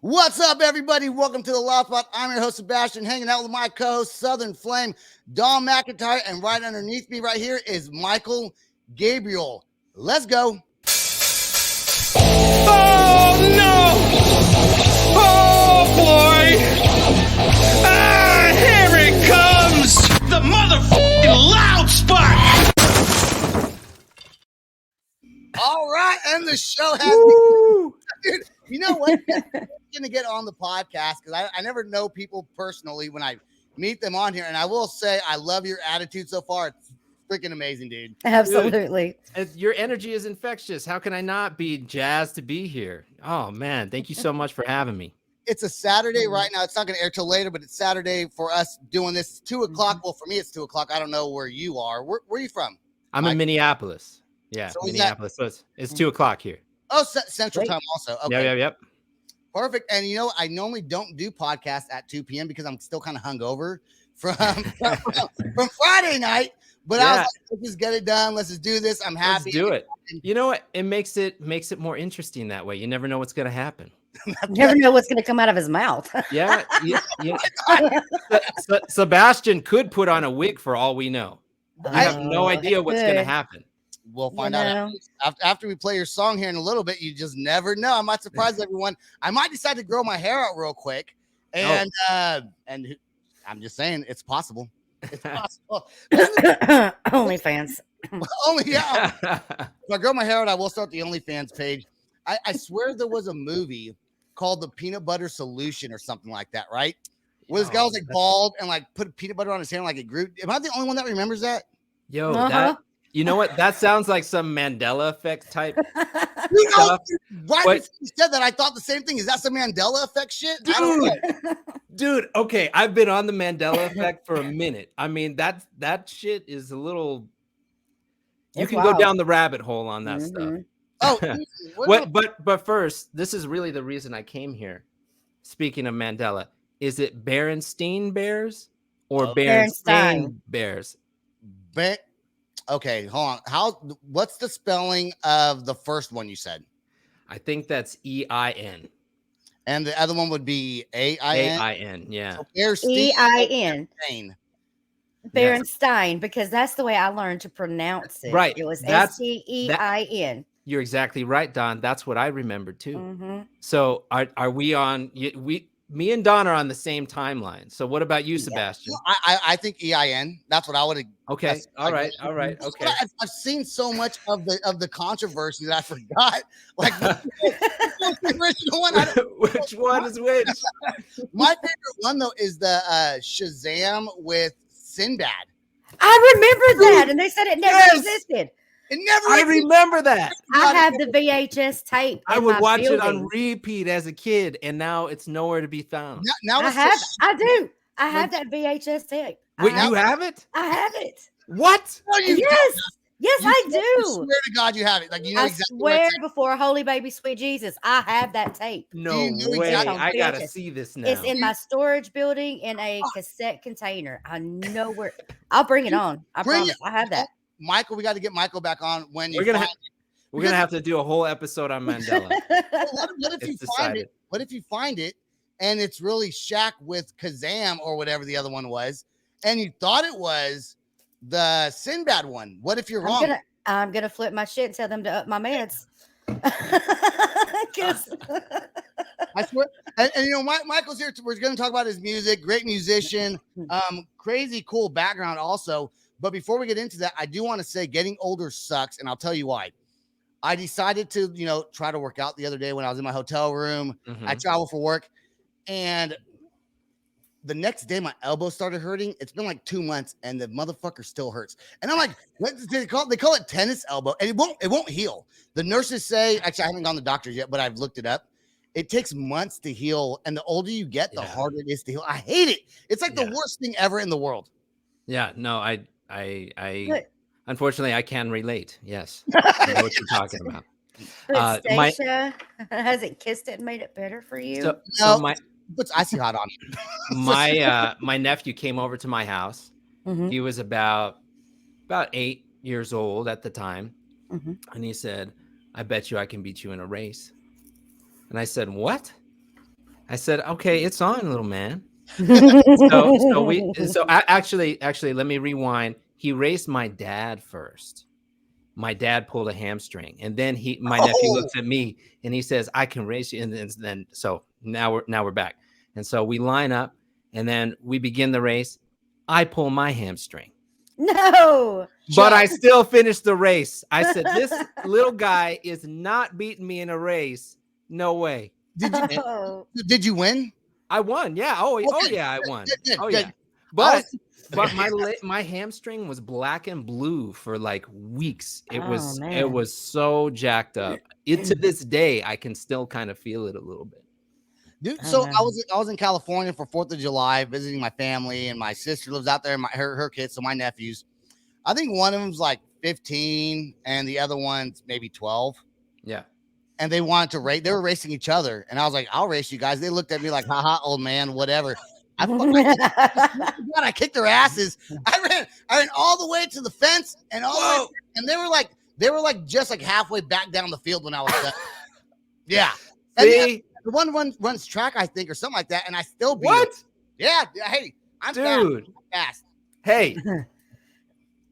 What's up, everybody? Welcome to the Loud Spot. I'm your host, Sebastian, hanging out with my co-host, Southern Flame, Don McIntyre, and right underneath me right here is Mychael Gabriel. Let's go. Oh, no! Oh, boy! Ah, here it comes! The motherfucking Loud Spot! All right, and the show has Dude, you know what? I'm going to get on the podcast because I never know people personally when I meet them on here. And I will say I love your attitude so far. It's freaking amazing, dude. Absolutely. Dude, your energy is infectious. How can I not be jazzed to be here? Oh, man. Thank you so much for having me. It's a Saturday right now. It's not going to air till later, but it's Saturday for us doing this. 2 o'clock. Well, for me, it's 2 o'clock. I don't know where you are. Where are you from? I'm in Minneapolis. Yeah, So Minneapolis. So it's 2 o'clock here. Oh, Central Time also. Okay. Yep. Perfect. And you know, I normally don't do podcasts at 2 p.m. because I'm still kind of hungover from Friday night. But I was like, let's just get it done. Let's just do this. I'm happy. Let's do it. You know what? It makes it more interesting that way. You never know what's going to happen. You never know what's going to come out of his mouth. Yeah. Sebastian could put on a wig for all we know. I have no idea what's going to happen. We'll find out after we play your song here in a little bit. You just never know. I might surprise everyone. I might decide to grow my hair out real quick, and I'm just saying it's possible. It's possible. OnlyFans. If I grow my hair out, I will start the OnlyFans page. I swear there was a movie called The Peanut Butter Solution or something like that, right? Where this guy was like bald and like put peanut butter on his hair and like it grew. Am I the only one that remembers that? Yo, you know what? That sounds like some Mandela effect type stuff. Right before you said that, I thought the same thing. Is that some Mandela effect shit? I don't know. Dude, okay. I've been on the Mandela effect for a minute. I mean, that shit is a little. You can go down the rabbit hole on that stuff. Oh, but first, this is really the reason I came here. Speaking of Mandela, is it Berenstein Bears or Berenstein Bears? Okay, hold on. What's the spelling of the first one you said? I think that's EIN. And the other one would be AIN? AIN, yeah. So EIN. Berenstein, because that's the way I learned to pronounce it. Right. It was STEIN. You're exactly right, Don. That's what I remember too. Mm-hmm. So are we on me and Don are on the same timeline. So what about you, Sebastian? I think EIN. That's what I would have. Okay. All right. Okay. I've seen so much of the controversy that I forgot. Like the original one. Which one is which? My favorite one though is the Shazam with Sinbad. I remember that, and they said it never existed. It never. I remember that. I have the VHS tape. I would watch it on repeat as a kid, and now it's nowhere to be found. Now I do. I have that VHS tape. Wait, you have it? I have it. What? No, Yes, I do. I swear to God, you have it. Like you know exactly. I swear before Holy Baby Sweet Jesus, I have that tape. No way! I gotta see this now. It's in my storage building in a cassette container. I know where. I'll bring it on. I promise. I have that. Mychael, we got to get Mychael back on when we're gonna have to do a whole episode on Mandela. What if you find it and it's really Shaq with Kazam or whatever the other one was, and you thought it was the Sinbad one? What if you're wrong? I'm gonna flip my shit and tell them to up my meds. I swear. And you know, Michael's here. We're going to talk about his music. Great musician. Crazy cool background also. But before we get into that, I do want to say getting older sucks, and I'll tell you why. I decided to, try to work out the other day when I was in my hotel room. Mm-hmm. I travel for work, and the next day my elbow started hurting. It's been like 2 months, and the motherfucker still hurts. And I'm like, what they call it tennis elbow, and it won't heal. The nurses say, actually, I haven't gone to the doctor yet, but I've looked it up. It takes months to heal, and the older you get, the harder it is to heal. I hate it. It's like the worst thing ever in the world. Yeah, no, I unfortunately I can relate. Yes, I know what you're talking about. But Stacia, has it kissed it and made it better for you? So my puts icy hot on it. My nephew came over to my house. Mm-hmm. He was about 8 years old at the time, and he said, "I bet you I can beat you in a race." And I said, "What?" I said, okay, it's on, little man. Actually, let me rewind. He raced my dad first. My dad pulled a hamstring, and then my nephew looks at me and he says, I can race you. And then so now we're back. And so we line up and then we begin the race. I pull my hamstring. No. But I still finished the race. I said, this little guy is not beating me in a race. No way. Did you win? I won. Yeah. Oh yeah, I won. Yeah. But my hamstring was black and blue for like weeks. It was so jacked up. To this day, I can still kind of feel it a little bit. Dude, so I was in California for 4th of July visiting my family, and my sister lives out there, and her kids, so my nephews. I think one of them's like 15 and the other one's maybe 12. Yeah. And they wanted to race. They were racing each other. And I was like, I'll race you guys. They looked at me like, haha, old man, whatever. I kicked their asses. I ran all the way to the fence and and they were like just like halfway back down the field when I was done. Yeah. See? The one runs track, I think, or something like that, and I still beat what? Him. Yeah. Hey, I'm fast. Hey.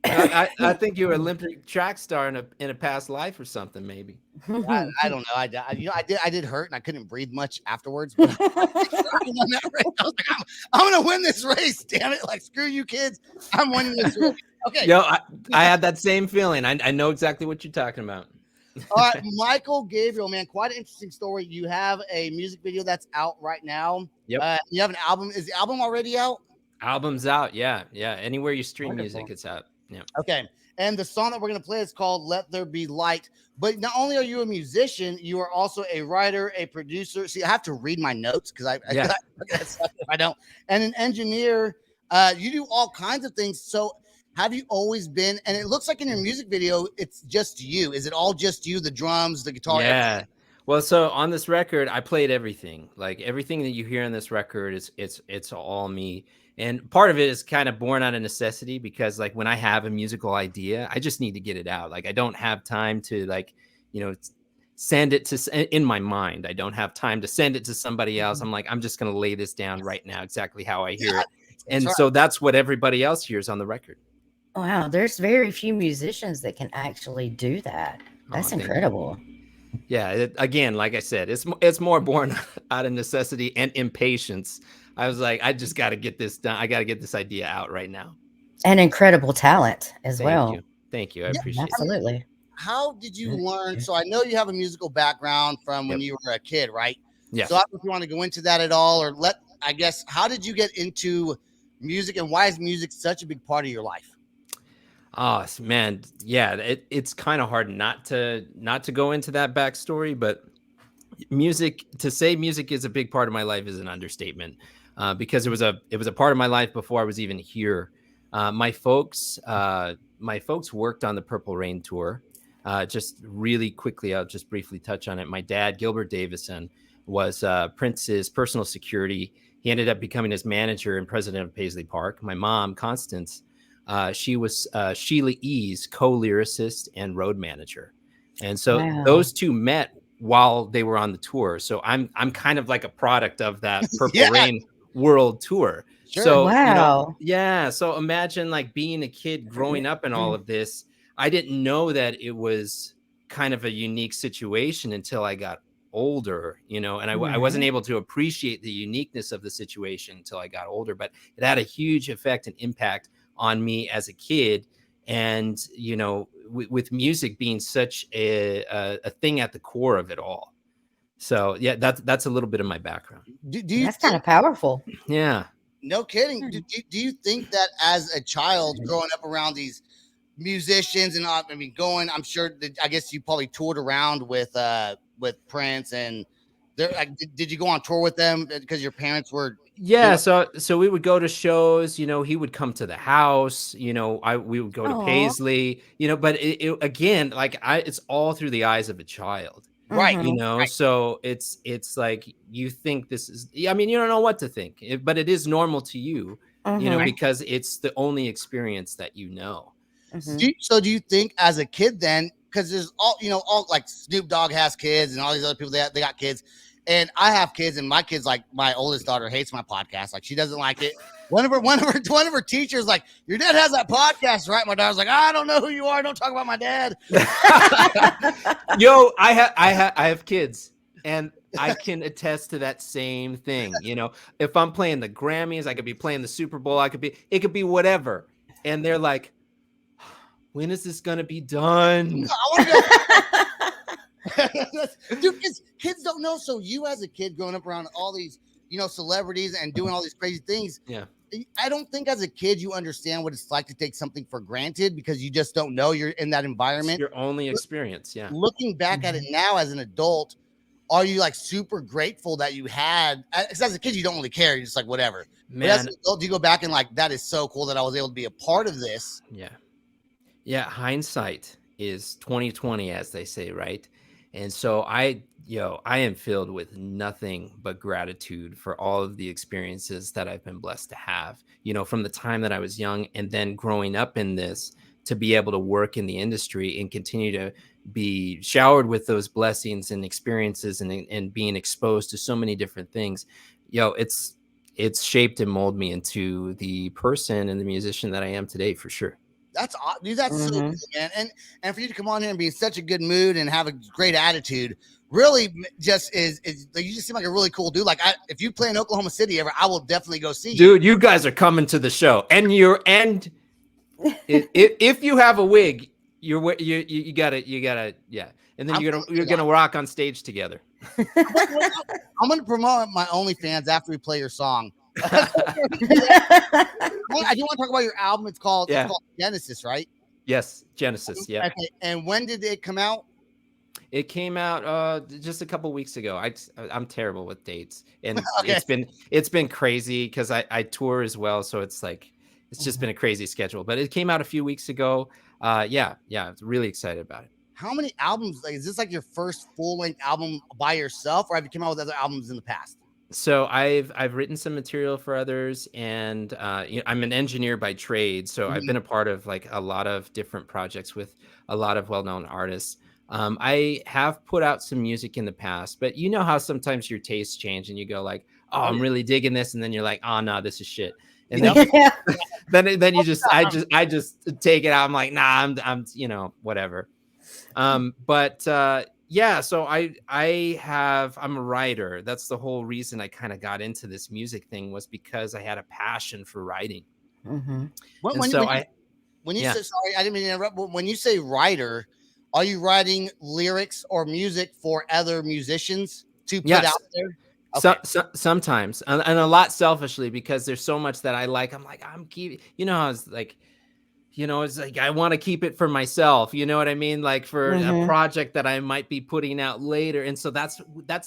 I think you were an Olympic track star in a past life or something, maybe. I don't know. I did hurt and I couldn't breathe much afterwards. But I was like, I'm gonna win this race. Damn it! Like, screw you, kids. I'm winning this race. Okay. Yo, I had that same feeling. I know exactly what you're talking about. All right, Mychael Gabriel, man, quite an interesting story. You have a music video that's out right now. Yep. You have an album. Is the album already out? Album's out. Yeah. Anywhere you stream music, it's out. Yeah. Okay. And the song that we're going to play is called Let There Be Light. But not only are you a musician, you are also a writer, a producer. See, I have to read my notes because I don't. And an engineer. You do all kinds of things. So have you always been, and it looks like in your music video, it's just you. Is it all just you, the drums, the guitar? Yeah. Everything? Well, so on this record, I played everything. Like everything that you hear on this record it's all me. And part of it is kind of born out of necessity because like when I have a musical idea, I just need to get it out. Like I don't have time to send it to in my mind. I don't have time to send it to somebody else. I'm like, I'm just going to lay this down right now, exactly how I hear it. And so that's what everybody else hears on the record. Wow. There's very few musicians that can actually do that. That's incredible. Yeah. Again, like I said, it's more born out of necessity and impatience. I was like, I just got to get this done. I got to get this idea out right now. And incredible talent as well. Thank you. I appreciate it. Absolutely. How did you learn? So I know you have a musical background from when you were a kid, right? Yeah. So I don't know if you want to go into that at all, or how did you get into music and why is music such a big part of your life? Oh man. Yeah. It's kind of hard not to go into that backstory, but to say music is a big part of my life is an understatement. Because it was a part of my life before I was even here. My folks worked on the Purple Rain tour. Just really quickly, I'll just briefly touch on it. My dad, Gilbert Davison, was Prince's personal security. He ended up becoming his manager and president of Paisley Park. My mom, Constance, she was Sheila E.'s co-lyricist and road manager. And so those two met while they were on the tour. So I'm kind of like a product of that Purple Rain world tour. Sure. So so imagine like being a kid growing up in all of this. I didn't know that it was kind of a unique situation until I got older, and I wasn't able to appreciate the uniqueness of the situation until I got older, but it had a huge effect and impact on me as a kid. And with music being such a thing at the core of it all. So yeah, that's a little bit of my background. That's kind of powerful. Yeah. No kidding. Do you think that as a child growing up around these musicians and I'm sure that I guess you probably toured around with Prince and did you go on tour with them because your parents were? Yeah. So we would go to shows, he would come to the house, we would go to Paisley, but it again, like it's all through the eyes of a child. Right. Right. So it's like you think this is, you don't know what to think, but it is normal to you, because it's the only experience that you know. So do you think as a kid then, because there's all like Snoop Dogg has kids and all these other people they got kids. And I have kids, and my kids, like my oldest daughter, hates my podcast. Like, she doesn't like it. One of her teachers, like, your dad has that podcast, right? My daughter's like, I don't know who you are. Don't talk about my dad. Yo, I have kids, and I can attest to that same thing. You know, if I'm playing the Grammys, I could be playing the Super Bowl. It could be whatever. And they're like, when is this gonna be done? Dude, kids don't know. So you, as a kid, growing up around all these, celebrities and doing all these crazy things. Yeah. I don't think as a kid you understand what it's like to take something for granted because you just don't know you're in that environment. It's your only experience. Yeah. Looking back at it now as an adult, are you like super grateful that you had? Because as a kid, you don't really care. You're just like, whatever. Man, but as an adult, you go back and like, that is so cool that I was able to be a part of this. Yeah. Yeah. Hindsight is 2020, as they say, right? And so I am filled with nothing but gratitude for all of the experiences that I've been blessed to have, from the time that I was young and then growing up in this, to be able to work in the industry and continue to be showered with those blessings and experiences and being exposed to so many different things. It's shaped and molded me into the person and the musician that I am today, for sure. That's so good, man. And for you to come on here and be in such a good mood and have a great attitude, really just is you just seem like a really cool dude. Like, if you play in Oklahoma City ever, I will definitely go see you. Dude, you guys are coming to the show, and if you have a wig, you gotta yeah, and then you're gonna rock on stage together. I'm gonna promote my OnlyFans after we play your song. I do want to talk about your album. It's called Genesis, right? Yes, Genesis. Yeah. Okay. And when did it come out? It came out just a couple weeks ago. I'm terrible with dates, and Okay. it's been crazy because I tour as well, so it's like it's just been a crazy schedule. But it came out a few weeks ago. Yeah, I was really excited about it. How many albums? Like, is this like your first full-length album by yourself, or have you come out with other albums in the past? So I've written some material for others, and I'm an engineer by trade, so I've been a part of like a lot of different projects with a lot of well-known artists. I have put out some music in the past, but you know how sometimes your tastes change and you go like, oh, I'm really digging this, and then you're like, oh no, this is shit. And then you just I just take it out. I'm like, nah, I'm whatever. Yeah, so I'm a writer. That's the whole reason I kind of got into this music thing, was because I had a passion for writing. When you say, sorry, I didn't mean to interrupt, but when you say writer, are you writing lyrics or music for other musicians to put out there? Okay. Sometimes, and a lot selfishly, because there's so much that I like. I'm like, I'm keeping, I was like, it's like I want to keep it for myself. You know what I mean? Like for a project that I might be putting out later. And so that's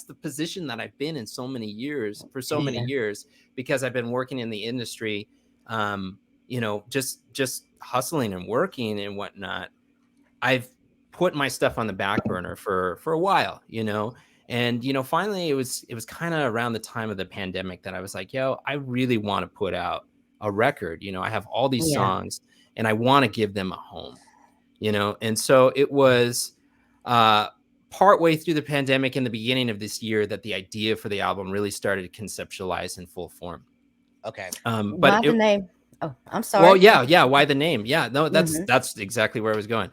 the position that I've been in so many years, because I've been working in the industry, just hustling and working and whatnot. I've put my stuff on the back burner for a while, and, finally it was kind of around the time of the pandemic that I was like, I really want to put out a record. I have all these songs, and I want to give them a home, and so it was partway through the pandemic in the beginning of this year that the idea for the album really started to conceptualize in full form. Okay. But why the name? Oh, I'm sorry. Well, yeah. Why the name? Yeah, no, that's exactly where I was going.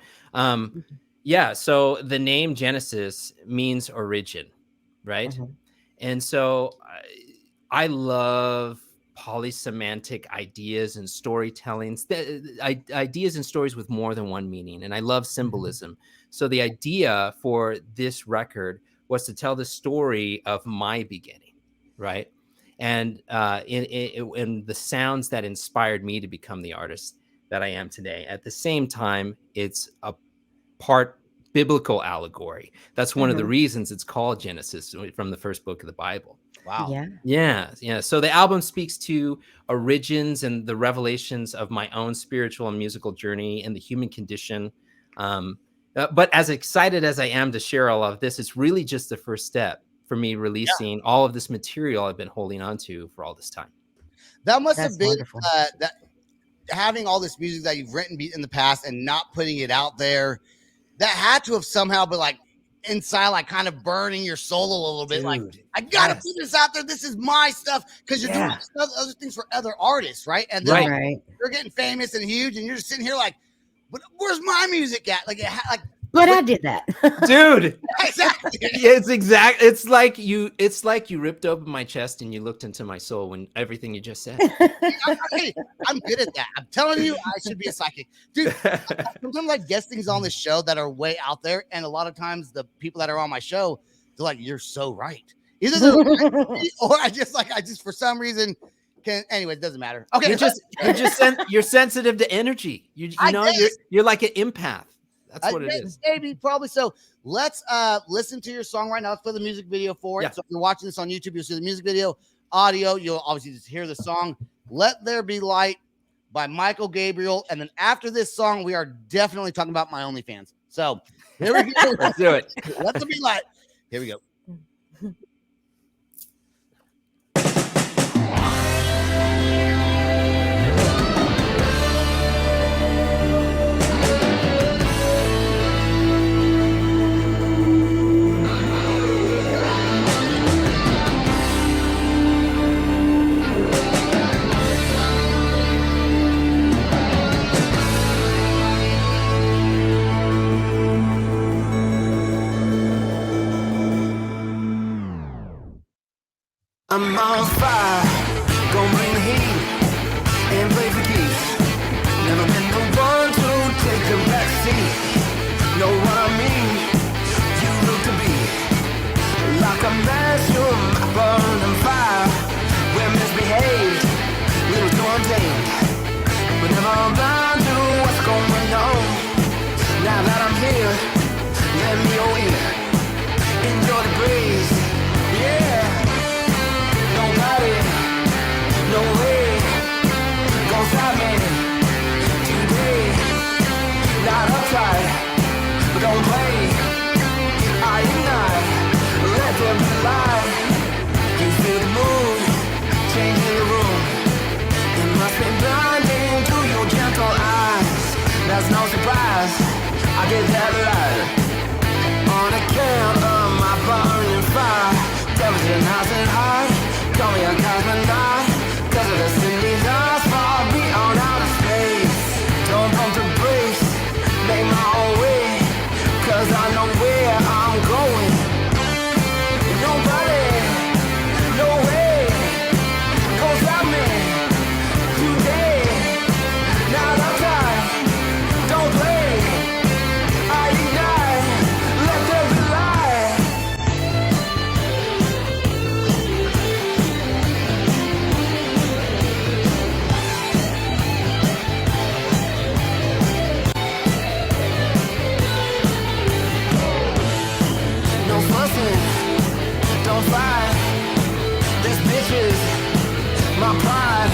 Yeah. So the name Genesis means origin, right? And so I love polysemantic ideas and storytellings, ideas and stories with more than one meaning. And I love symbolism. So the idea for this record was to tell the story of my beginning, right? And in the sounds that inspired me to become the artist that I am today. At the same time, it's a part biblical allegory. That's one of the reasons it's called Genesis, from the first book of the Bible. Wow. Yeah. So the album speaks to origins and the revelations of my own spiritual and musical journey and the human condition. But as excited as I am to share all of this, it's really just the first step for me releasing all of this material I've been holding on to for all this time. That must have been that having all this music that you've written in the past and not putting it out there, that had to have somehow been like, inside, like kind of burning your soul a little bit. Dude, Like, I gotta yes. put this out there. This is my stuff, because you're doing other things for other artists, right? And then Right. you're getting famous and huge, and you're just sitting here like, but where's my music at? Like, But I did that. Dude. Exactly. It's like you ripped open my chest and you looked into my soul when everything you just said. Hey, I'm good at that. I'm telling you, I should be a psychic. Dude, sometimes I guest things on the show that are way out there, and a lot of times the people that are on my show, they're like, you're so right. Either they're right, or I just for some reason can. Anyway, it doesn't matter. Okay, you're sensitive to energy. You know, you're like an empath. That's what it is. Maybe, probably so. Let's listen to your song right now. Let's play the music video for it. Yeah. So if you're watching this on YouTube, you'll see the music video. Audio, you'll obviously just hear the song. Let There Be Light by Mychael Gabriel. And then after this song, we are definitely talking about my OnlyFans. So here we go. Let's do it. Let There Be Light. Here we go. I'm on fire, gon' bring the heat and play for keeps. Never been the one to take the back seat. Know what I mean? You look to be like a mushroom, I burn on fire. We're misbehaved, little too untamed, but never blind to what's going on. Now that I'm here, let me go in, enjoy the breeze, yeah. Nobody, no way, gon' stop me today. Not uptight, but don't play. I ignite, let there be light. You feel the mood, changing the room. It must be blinding to your gentle eyes. That's no surprise, I get that light. On account of my burning fire, temperature nice and high. Call me a cosmonaut, cause of the city's eyes far beyond outer space. Don't pump the brakes, make my own way, cause I know where I'm going. Nobody, no way, gon' stop me today. Not outside, don't play. I ignite, let there be light. No fussing, don't fight. This bitch is my pride,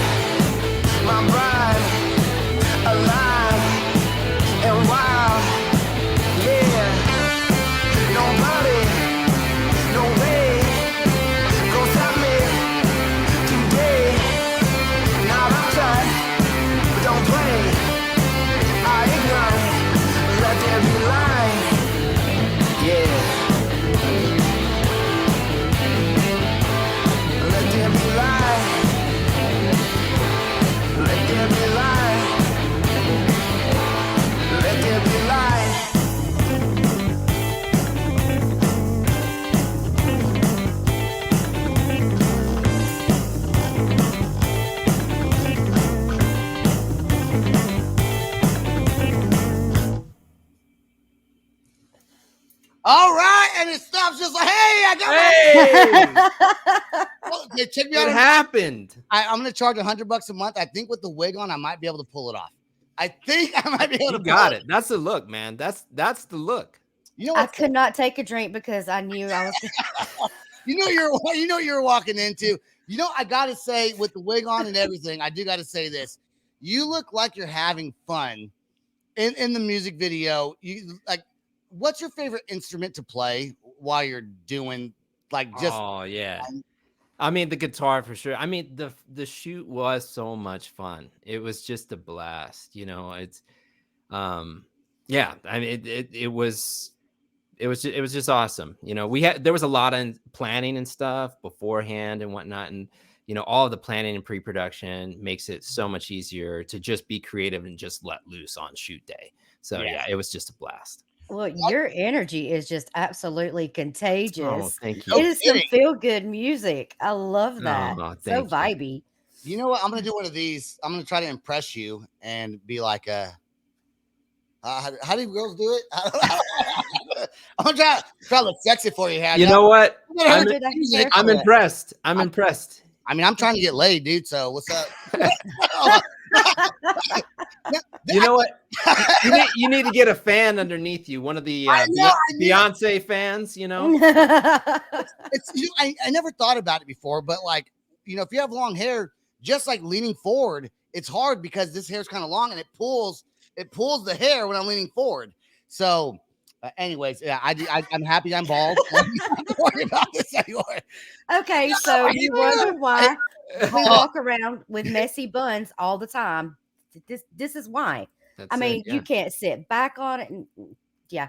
my bride, alive and wild. Yeah, nobody, no way, gon' stop me today. Not outside, but don't play. I ignite, let there be light. Yeah. Let there be light. Let there be light. Let there be light. All right, and it stops just like, hey, I got Hey, well, they took me what out. happened? I'm going to charge $100 a month. I think with the wig on, I might be able to pull it off. I think I might be able You to. got it. That's the look, man. That's the look. You know I what? could not take a drink because I knew I was. You know you're walking into. You know, I gotta say, with the wig on and everything, I do gotta say this. You look like you're having fun in the music video. You like, what's your favorite instrument to play while you're doing like just? Oh yeah. I mean, the guitar for sure. I mean, the shoot was so much fun. It was just a blast. You know, it's yeah. I mean, it it was just awesome. You know, there was a lot of planning and stuff beforehand and whatnot, and you know, all of the planning and pre-production makes it so much easier to just be creative and just let loose on shoot day. So yeah, it was just a blast. Well, your energy is just absolutely Oh, contagious. thank No It you. is some kidding. feel-good music. I love that. Oh, So thank you. vibey. You know what? I'm gonna do one of these. I'm gonna try to impress you and be like, how do girls do it? I'm gonna try to look sexy for you, here. You know what? I'm, do that hair I'm flip. impressed. I'm impressed. I mean, I'm trying to get laid, dude. So what's up? You know what? You need to get a fan underneath you. One of the Beyonce fans, you know? It's I never thought about it before, but like, you know, if you have long hair, just like leaning forward, it's hard because this hair's kind of long and it pulls the hair when I'm leaning forward. So anyways, yeah, I'm happy I'm bald. I'm not worried about this anymore. Okay, so you wonder why we walk around with messy buns all the time. This is why. I mean, you can't sit back on it. And, yeah.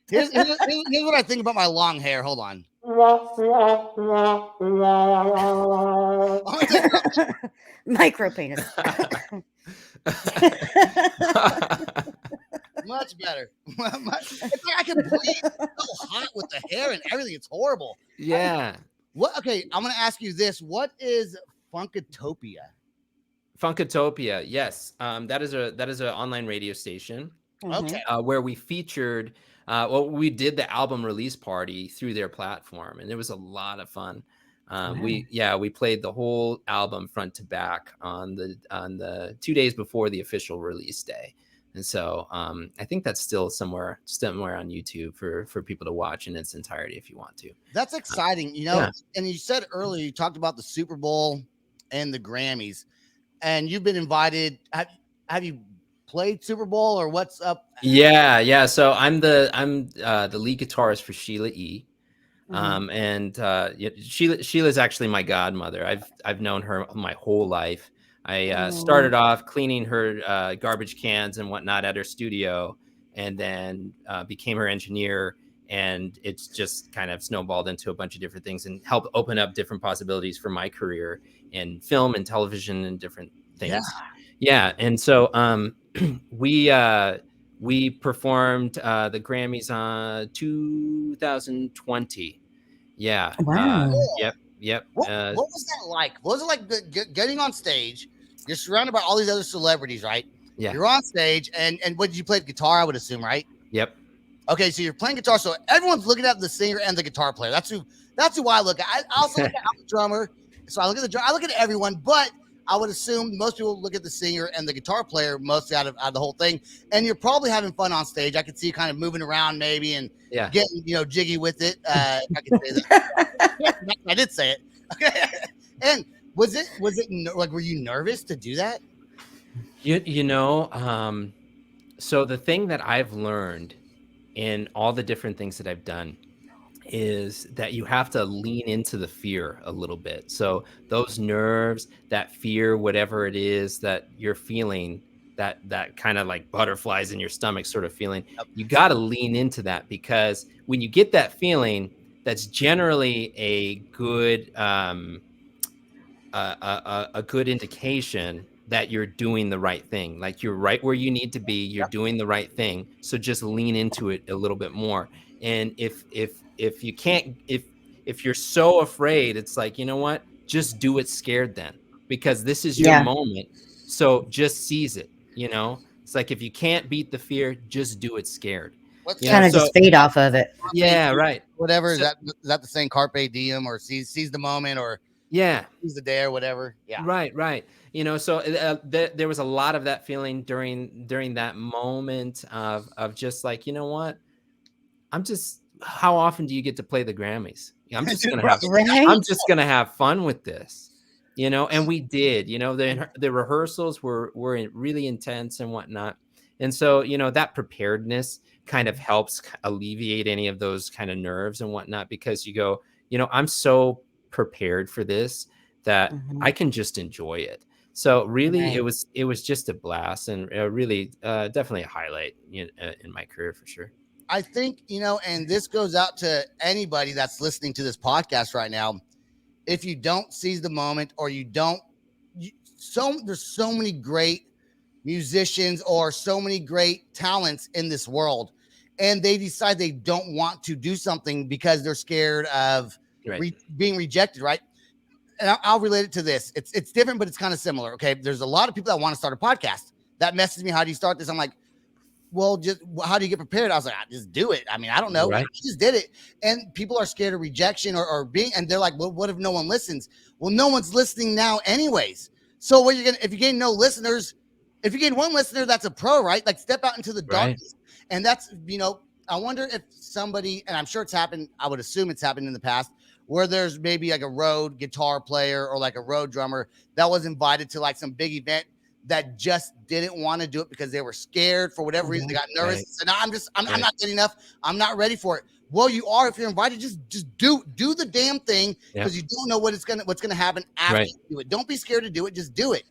Here's what I think about my long hair. Hold on. Micro penis. Much better. It's like I can breathe. It's so hot with the hair and everything. It's horrible. Yeah. What? Okay, I'm gonna ask you this. What is Funkatopia? Funkatopia, yes. That is an online radio station. Okay. Where we featured, we did the album release party through their platform, and it was a lot of fun. We played the whole album front to back on the 2 days before the official release day. And so I think that's still somewhere on YouTube for people to watch in its entirety if you want to. That's exciting, you know. Yeah. And you said earlier, you talked about the Super Bowl and the Grammys, and you've been invited. Have you played Super Bowl or what's up? Yeah. So I'm the lead guitarist for Sheila E. Sheila's actually my godmother. I've known her my whole life. I started off cleaning her garbage cans and whatnot at her studio, and then became her engineer. And it's just kind of snowballed into a bunch of different things and helped open up different possibilities for my career in film and television and different things. Yeah. And so we performed the Grammys on 2020. Yeah. Wow. Yep. What was that like? What was it like getting on stage? You're surrounded by all these other celebrities, right? Yeah. You're on stage, and what did you play? Guitar, I would assume, right? Yep. Okay, so you're playing guitar, so everyone's looking at the singer and the guitar player. That's who I look at. I also look at the drummer, so I look at the drummer. I look at everyone, but I would assume most people look at the singer and the guitar player mostly out of the whole thing. And you're probably having fun on stage. I could see you kind of moving around maybe and getting jiggy with it. I could say that. I did say it. Okay. And was it like, were you nervous to do that? So the thing that I've learned in all the different things that I've done is that you have to lean into the fear a little bit. So those nerves, that fear, whatever it is that you're feeling, that kind of like butterflies in your stomach sort of feeling, you got to lean into that, because when you get that feeling, that's generally a good a good indication that you're doing the right thing. Like you're right where you need to be. You're doing the right thing. So just lean into it a little bit more. And if you can't, if you're so afraid, it's like, you know what, just do it scared then, because this is your moment. So just seize it. It's like, if you can't beat the fear, just do it scared. Kind of just feed off of it. Yeah. Right. Whatever. Is that the same carpe diem, or seize the moment, or seize the day, or whatever. Yeah. Right. So there was a lot of that feeling during that moment of just like, you know what, how often do you get to play the Grammys? I'm just gonna have fun with this, and we did. The rehearsals were really intense and whatnot, and so that preparedness kind of helps alleviate any of those kind of nerves and whatnot, because you go, I'm so prepared for this that I can just enjoy it. So really, it was just a blast, and really definitely a highlight in my career for sure. I think, and this goes out to anybody that's listening to this podcast right now. If you don't seize the moment, or there's so many great musicians or so many great talents in this world, and they decide they don't want to do something because they're scared of being rejected, right? And I'll relate it to this. It's different, but it's kind of similar. Okay, there's a lot of people that want to start a podcast that message me, how do you start this? I'm like, well, just how do you get prepared? I was like, just do it. I mean, I don't know. Right. I just did it. And people are scared of rejection or being, and they're like, well, what if no one listens? Well, no one's listening now anyways. So what if you gain no listeners, if you gain one listener, that's a pro, right? Like, step out into the darkness. And that's, I wonder if somebody, and I'm sure it's happened, I would assume it's happened in the past, where there's maybe like a road guitar player or like a road drummer that was invited to like some big event that just didn't want to do it because they were scared for whatever reason. They got nervous. Right. So now I'm not getting enough. I'm not ready for it. Well, you are, if you're invited, just do the damn thing, because you don't know what's gonna happen after you do it. Don't be scared to do it. Just do it.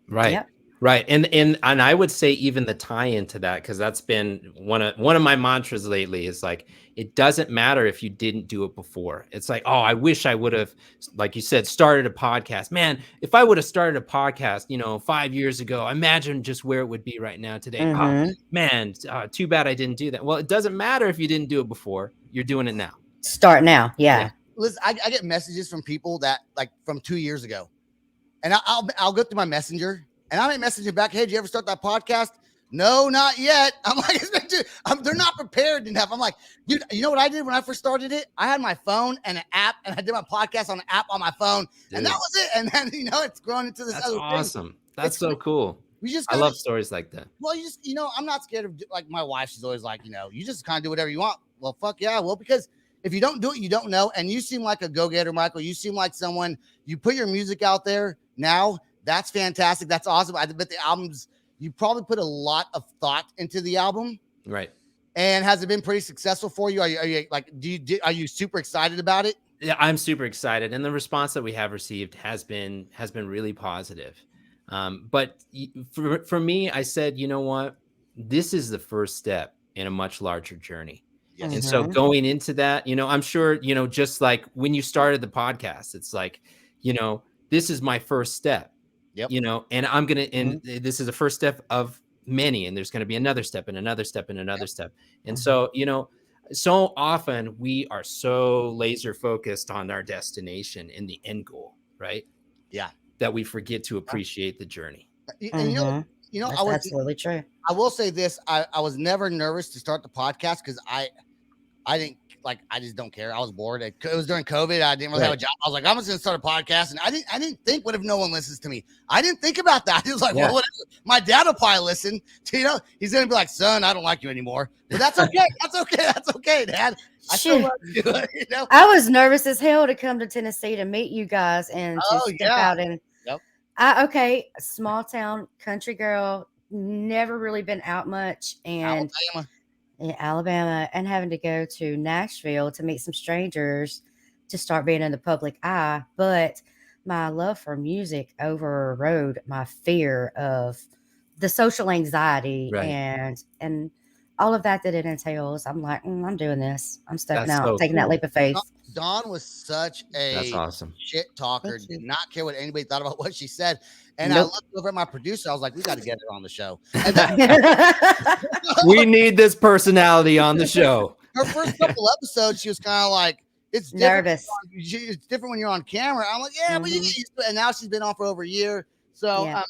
Right. Yep. Right. And I would say even the tie into that, because that's been one of my mantras lately, is like, it doesn't matter if you didn't do it before. It's like, oh, I wish I would have, like you said, started a podcast. Man, if I would have started a podcast, 5 years ago, imagine just where it would be right now today. Mm-hmm. Oh, man, too bad I didn't do that. Well, it doesn't matter if you didn't do it before. You're doing it now. Start now. Yeah. Listen, I get messages from people that like from 2 years ago, and I'll go through my messenger. And I may message you back, hey, did you ever start that podcast? No, not yet. I'm like, they're not prepared enough. I'm like, dude, you know what I did when I first started it? I had my phone and an app, and I did my podcast on an app on my phone, and that was it. And then, it's grown into this other awesome thing. That's it's so cool. I love stories like that. Well, you just, I'm not scared of, like, my wife, she's always like, you just kind of do whatever you want. Well, fuck yeah. Well, because if you don't do it, you don't know. And you seem like a go-getter, Mychael. You seem like someone, you put your music out there now. That's fantastic. That's awesome. I bet the albums, you probably put a lot of thought into the album. Right. And has it been pretty successful for you? Are you like, are you super excited about it? Yeah, I'm super excited. And the response that we have received has been really positive. But for me, I said, you know what? This is the first step in a much larger journey. Yes. And so going into that, I'm sure, just like when you started the podcast, it's like, this is my first step. Yep. And I'm going to, and this is the first step of many, and there's going to be another step and another step and another step. And so, so often we are so laser focused on our destination and the end goal, right? Yeah. That we forget to appreciate the journey. And that's absolutely true. I will say this. I was never nervous to start the podcast because I didn't, like, I just don't care. I was bored. It was during COVID. I didn't really have a job. I was like, I'm just going to start a podcast. And I didn't think, what if no one listens to me? I didn't think about that. He was like, well, whatever. My dad will probably listen. He's going to be like, son, I don't like you anymore. But that's okay. That's okay, Dad. I still love you. I was nervous as hell to come to Tennessee to meet you guys and to step out. And small town country girl, never really been out much. And Alabama, and having to go to Nashville to meet some strangers to start being in the public eye. But my love for music overrode my fear of the social anxiety and all of that it entails. I'm like, I'm doing this. I'm stepping out, taking that leap of faith. Dawn was such a shit talker. Did not care what anybody thought about what she said. And I looked over at my producer. I was like, we got to get her on the show. We need this personality on the show. Her first couple episodes, she was kind of like, it's nervous. It's different when you're on camera. I'm like, but you get used to it. And now she's been on for over a year. So,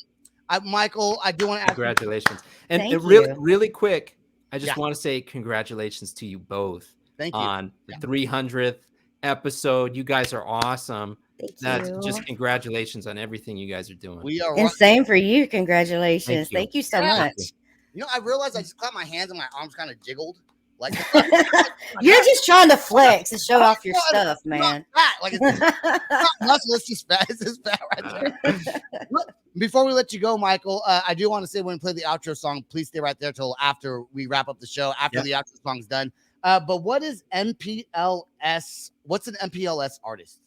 Mychael, I do want to ask congratulations. And really quick, I just want to say congratulations to you both. Thank you. On the 300th episode. You guys are awesome. That's just congratulations on everything you guys are doing. We are, and same for you. Congratulations. Thank you so much. I realized I just clapped my hands and my arms kind of jiggled. Like you're just trying to flex and show off your stuff, man. Like it's not muscle, it's just fat. It's just fat right there. Before we let you go, Mychael, I do want to say when we play the outro song, please stay right there till after we wrap up the show, after the outro song's done. But what is MPLS? What's an MPLS artist?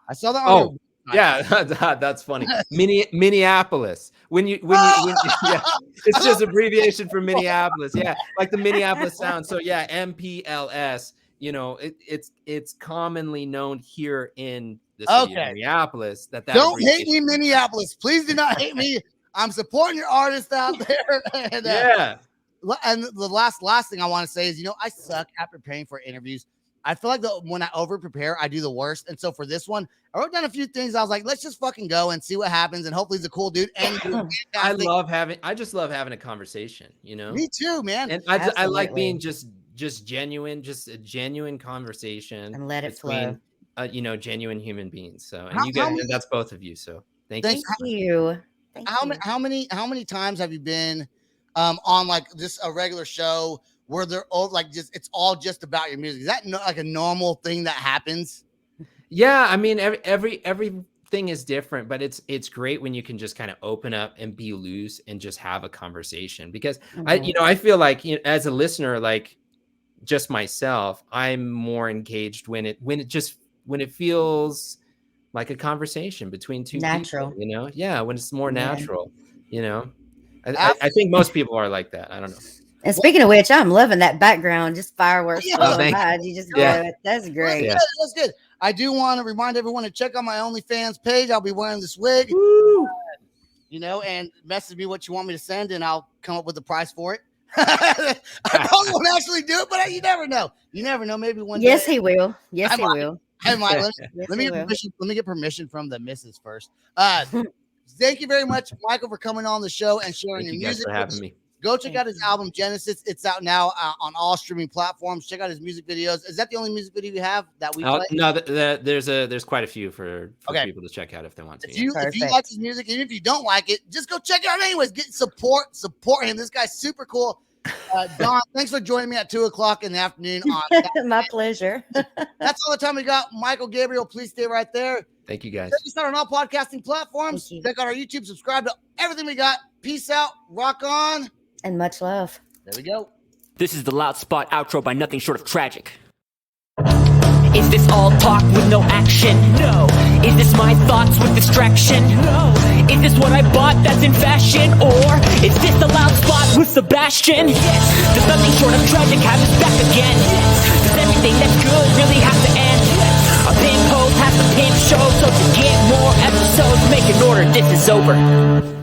I saw that on Yeah, that's funny. Minneapolis. Yeah, it's just abbreviation for Minneapolis. Yeah, like the Minneapolis sound. So yeah, MPLS. You know, it's commonly known here in the city of Minneapolis. That don't hate me, Minneapolis. Please do not hate me. I'm supporting your artists out there. And, and the last thing I want to say is, you know, I suck at preparing for interviews. I feel like when I over prepare, I do the worst. And so for this one, I wrote down a few things. I was like, let's just fucking go and see what happens. And hopefully he's a cool dude. And I just love having a conversation, you know? Me too, man. And I like being just genuine, just a genuine conversation. And let it flow. You know, genuine human beings. So, and you guys, that's both of you. So thank you. How many times have you been on like just a regular show where they're like it's all just about your music? Is that like a normal thing that happens? Yeah, I mean everything is different, but it's great when you can just kind of open up and be loose and just have a conversation, because I feel like, you know, as a listener, like just myself, I'm more engaged when it feels like a conversation between two people, you know? Yeah, when it's more natural, you know? I think most people are like that. I don't know. And speaking of which, I'm loving that background, just fireworks. You just do it. That's great. That's good. I do want to remind everyone to check out my OnlyFans page. I'll be wearing this wig, you know, and message me what you want me to send, and I'll come up with the price for it. I probably won't actually do it, but you never know. You never know. Maybe one day. Yes, he will. Yes, he will. Hey, Mike, let me get permission from the missus first. Thank you very much, Mychael, for coming on the show and sharing your music. For having me. Go check out his album Genesis. It's out now on all streaming platforms. Check out his music videos. Is that the only music video you have that we play? No, there's quite a few for people to check out if they want to. If you like his music, even if you don't like it, just go check it out anyways. Get support him. This guy's super cool. Dawn, thanks for joining me at 2:00 in the afternoon. My pleasure. That's all the time we got. Mychael Gabriel, please stay right there. Thank you, guys. Check us out on all podcasting platforms. Check out our YouTube. Subscribe to everything we got. Peace out. Rock on. And much love. There we go. This is the Loud Spot outro by Nothing Short of Tragic. Is this all talk with no action? No. Is this my thoughts with distraction? No. Is this what I bought that's in fashion? Or is this the Loud Spot with Sebastian? Yes. Does Nothing Short of Tragic have his back again? Yes. Does everything that's good really have to end? Yes. A pimp host has to pimp show, so to get more episodes, make an order, this is over.